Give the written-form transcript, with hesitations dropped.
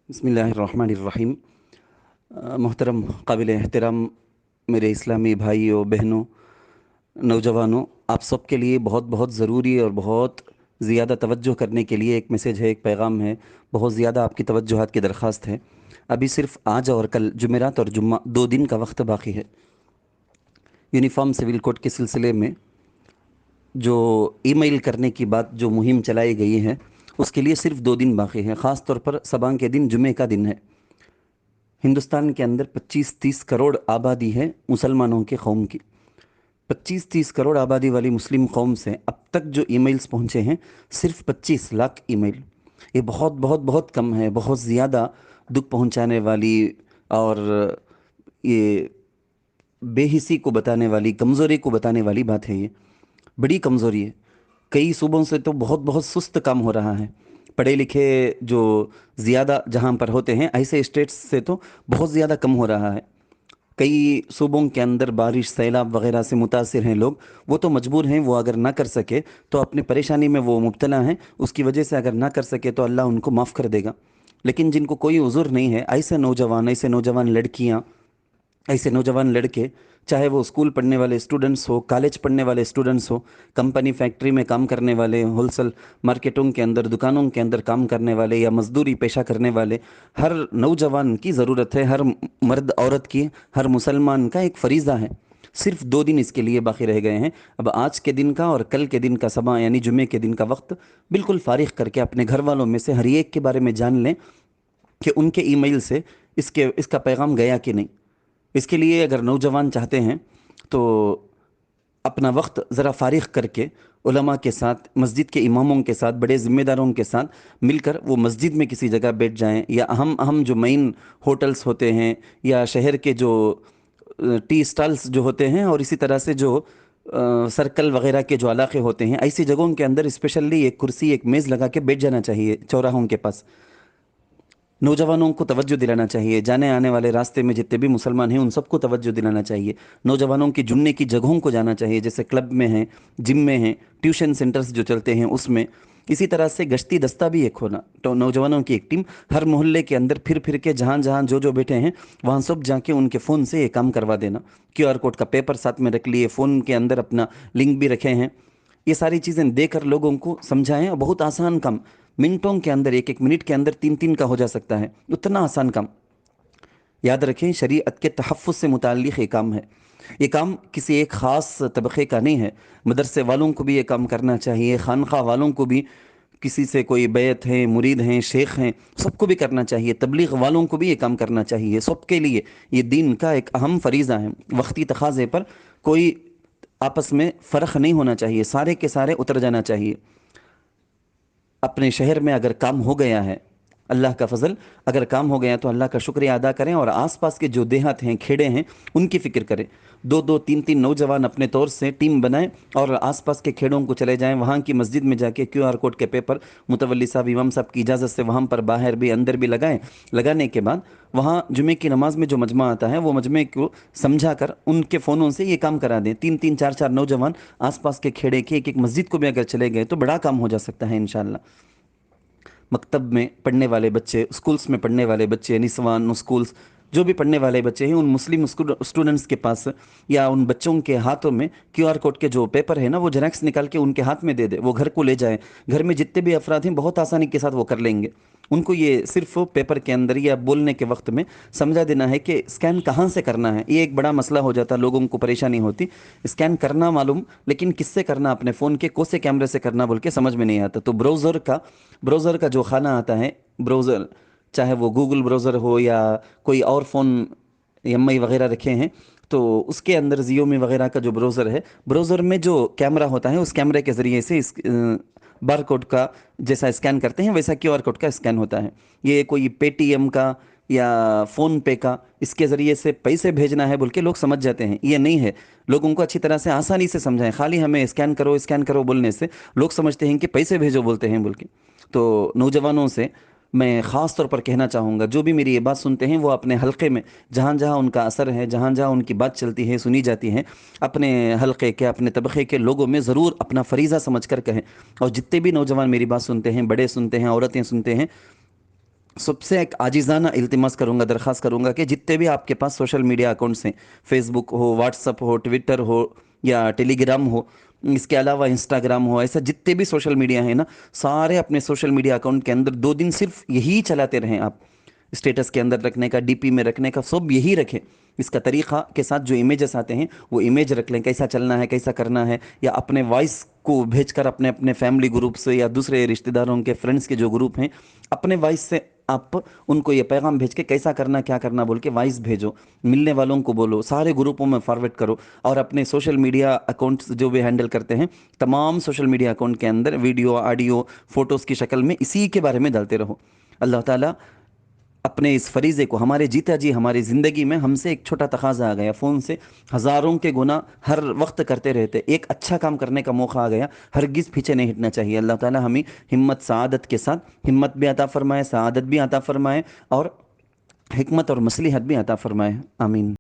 बिस्मिल्लाहिर्रहमानिर्रहीम। मोहतरम काबिल एहतराम मेरे इस्लामी भाइयों बहनों नौजवानों, आप सब के लिए बहुत बहुत ज़रूरी और बहुत ज़्यादा तवज्जो करने के लिए एक मैसेज है, एक पैगाम है। बहुत ज़्यादा आपकी तवज्जुहात की दरख्वास्त है। अभी सिर्फ आज और कल जुमेरात और जुम्मा 2 दिन का वक्त बाकी है। यूनिफॉर्म सिविल कोड के सिलसिले में जो ईमेल करने की बात जो मुहिम चलाई गई है, उसके लिए सिर्फ 2 दिन बाकी है। ख़ास तौर पर सबा के दिन जुमे का दिन है। हिंदुस्तान के अंदर 25-30 करोड़ आबादी है मुसलमानों के कौम की। 25-30 करोड़ आबादी वाली मुस्लिम कौम से अब तक जो ईमेल्स पहुंचे हैं, सिर्फ 25 लाख ईमेल। ये बहुत बहुत बहुत कम है। बहुत ज़्यादा दुख पहुंचाने वाली और ये बेहिसी को बताने वाली, कमज़ोरी को बताने वाली बात है। ये बड़ी कमज़ोरी है। कई सूबों से तो बहुत बहुत सुस्त काम हो रहा है। पढ़े लिखे जो ज़्यादा जहाँ पर होते हैं, ऐसे स्टेट्स से तो बहुत ज़्यादा कम हो रहा है। कई सूबों के अंदर बारिश सैलाब वगैरह से मुतासिर हैं लोग। वो तो मजबूर हैं, वो अगर ना कर सके तो अपनी परेशानी में वो मुब्तला हैं, उसकी वजह से अगर ना कर सके तो अल्लाह उनको माफ़ कर देगा। लेकिन जिनको कोई उज़ुर नहीं है, ऐसे नौजवान लड़कियां, ऐसे नौजवान लड़के, चाहे वो स्कूल पढ़ने वाले स्टूडेंट्स हो, कॉलेज पढ़ने वाले स्टूडेंट्स हो, कंपनी फैक्ट्री में काम करने वाले, होलसेल मार्केटों के अंदर दुकानों के अंदर काम करने वाले या मजदूरी पेशा करने वाले, हर नौजवान की ज़रूरत है, हर मर्द औरत की, हर मुसलमान का एक फ़रीज़ा है। सिर्फ 2 दिन इसके लिए बाकी रह गए हैं। अब आज के दिन का और कल के दिन का सबा यानी जुमे के दिन का वक्त बिल्कुल फारिग करके अपने घर वालों में से हर एक के बारे में जान लें कि उनके ईमेल से इसका पैगाम गया कि नहीं। इसके लिए अगर नौजवान चाहते हैं तो अपना वक्त ज़रा फारिग करके उलमा के साथ, मस्जिद के इमामों के साथ, बड़े ज़िम्मेदारों के साथ मिलकर वो मस्जिद में किसी जगह बैठ जाएं, या अहम अहम जो मेन होटल्स होते हैं या शहर के जो टी स्टॉल्स जो होते हैं, और इसी तरह से जो सर्कल वगैरह के जो इलाके होते हैं, ऐसी जगहों के अंदर स्पेशली एक कुर्सी एक मेज़ लगा के बैठ जाना चाहिए चौराहों के पास। नौजवानों को तवज्जो दिलाना चाहिए। जाने आने वाले रास्ते में जितने भी मुसलमान हैं उन सबको तवज्जो दिलाना चाहिए। नौजवानों की जुड़ने की जगहों को जाना चाहिए, जैसे क्लब में हैं, जिम में हैं, ट्यूशन सेंटर्स जो चलते हैं उसमें। इसी तरह से गश्ती दस्ता भी एक होना, तो नौजवानों की एक टीम हर मोहल्ले के अंदर फिर फिर के जहाँ जहाँ जो बैठे हैं वहाँ सब जाके उनके फ़ोन से ये काम करवा देना। QR कोड का पेपर साथ में रख लिए, फ़ोन के अंदर अपना लिंक भी रखे हैं। ये सारी चीज़ें देकर लोगों को समझाएं। और बहुत आसान काम, मिनटों के अंदर, एक एक मिनट के अंदर 3-3 का हो जा सकता है, उतना आसान काम। याद रखें, शरीयत के तहफ़्फ़ुज़ से मुताल्लिक़ ये काम है। ये काम किसी एक ख़ास तबक़े का नहीं है। मदरसे वालों को भी ये काम करना चाहिए, खानक़ाह वालों को भी, किसी से कोई बैत हैं, मुरीद हैं, शेख हैं, सबको भी करना चाहिए। तबलीग वालों को भी ये काम करना चाहिए। सबके लिए ये दीन का एक अहम फरीज़ा है। वक्ती तकाज़े पर कोई आपस में फ़र्क नहीं होना चाहिए, सारे के सारे उतर जाना चाहिए। अपने शहर में अगर काम हो गया है, अल्लाह का फजल, अगर काम हो गया तो अल्लाह का शुक्रिया अदा करें, और आसपास के जो देहात हैं, खेड़े हैं, उनकी फ़िक्र करें। 2-2 3-3 नौजवान अपने तौर से टीम बनाएं और आसपास के खेड़ों को चले जाएं। वहाँ की मस्जिद में जाके QR कोड के पेपर मुतवल्ली साहब, इमाम साहब की इजाज़त से वहाँ पर बाहर भी अंदर भी लगाएं। लगाने के बाद वहाँ जुमे की नमाज में जो मजमा आता है, वो मजमे को समझा कर उनके फ़ोनों से ये काम करा दें। 3-3 4-4 नौजवान आसपास के खेड़े की एक एक मस्जिद को भी अगर चले गए तो बड़ा काम हो जा सकता है इंशाअल्लाह। मकतब में पढ़ने वाले बच्चे, स्कूल्स में पढ़ने वाले बच्चे, निस्वान स्कूल्स, जो भी पढ़ने वाले बच्चे हैं, उन मुस्लिम स्टूडेंट्स के पास या उन बच्चों के हाथों में QR कोड के जो पेपर है ना, वो जेरॉक्स निकाल के उनके हाथ में दे दे, वो घर को ले जाए। घर में जितने भी अफराद हैं बहुत आसानी के साथ वो कर लेंगे। उनको ये सिर्फ पेपर के अंदर या बोलने के वक्त में समझा देना है कि स्कैन कहाँ से करना है। ये एक बड़ा मसला हो जाता, लोगों को परेशानी होती। स्कैन करना मालूम, लेकिन किससे करना, अपने फ़ोन के कौन से कैमरे से करना बोल के समझ में नहीं आता। तो ब्राउज़र का जो खाना आता है, ब्राउज़र, चाहे वो गूगल ब्राउज़र हो या कोई और फ़ोन MI वगैरह रखे हैं, तो उसके अंदर Xiaomi वगैरह का जो ब्राउज़र है, ब्राउज़र में जो कैमरा होता है, उस कैमरे के ज़रिए से इस बार कोड का जैसा स्कैन करते हैं वैसा QR कोड का स्कैन होता है। ये कोई पेटीएम का या फ़ोन पे का इसके ज़रिए से पैसे भेजना है बोल के लोग समझ जाते हैं, ये नहीं है। लोगों को अच्छी तरह से आसानी से समझाएं। खाली हमें स्कैन करो बोलने से लोग समझते हैं कि पैसे भेजो बोलते हैं बोल के। तो नौजवानों से मैं ख़ास तौर पर कहना चाहूँगा, जो भी मेरी ये बात सुनते हैं वो अपने हलक़े में जहाँ जहाँ उनका असर है, जहाँ जहाँ उनकी बात चलती है, सुनी जाती है, अपने हलक़े के, अपने तबक़े के लोगों में ज़रूर अपना फ़रीज़ा समझ कर कहें। और जितने भी नौजवान मेरी बात सुनते हैं, बड़े सुनते हैं, औरतें सुनते हैं, سب سے ایک عاجزانہ التماس کروں گا، درخواست کروں گا کہ جتنے بھی آپ کے پاس سوشل میڈیا اکاؤنٹس ہیں، فیس بک ہو، واٹس اپ ہو، ٹویٹر ہو یا ٹیلی گرام ہو، اس کے علاوہ انسٹاگرام ہو، ایسا جتنے بھی سوشل میڈیا ہیں نا، سارے اپنے سوشل میڈیا اکاؤنٹ کے اندر 2 دن صرف یہی چلاتے رہیں آپ، اسٹیٹس کے اندر رکھنے کا، ڈی پی میں رکھنے کا، سب یہی رکھیں۔ اس کا طریقہ کے ساتھ جو امیجز آتے ہیں وہ امیج رکھ لیں، کیسا چلنا ہے، کیسا کرنا ہے، یا اپنے وائس کو بھیج کر اپنے اپنے فیملی گروپ سے یا دوسرے رشتہ داروں کے فرینڈس کے جو گروپ ہیں، اپنے وائس سے آپ ان کو یہ پیغام بھیج کے کیسا کرنا کیا کرنا بول کے وائس بھیجو، ملنے والوں کو بولو، سارے گروپوں میں فارورڈ کرو، اور اپنے سوشل میڈیا اکاؤنٹس جو بھی ہینڈل کرتے ہیں، تمام سوشل میڈیا اکاؤنٹ کے اندر ویڈیو، آڈیو، فوٹوز کی شکل میں اسی کے بارے میں ڈالتے رہو۔ اللہ تعالیٰ اپنے اس فریضے کو ہمارے جیتا جی ہماری زندگی میں ہم سے ایک چھوٹا تقاضا آ گیا، فون سے ہزاروں کے گناہ ہر وقت کرتے رہتے، ایک اچھا کام کرنے کا موقع آ گیا، ہرگز پیچھے نہیں ہٹنا چاہیے۔ اللہ تعالیٰ ہمیں ہمت سعادت کے ساتھ ہمت بھی عطا فرمائے، سعادت بھی عطا فرمائے، اور حکمت اور مصلحت بھی عطا فرمائے، آمین۔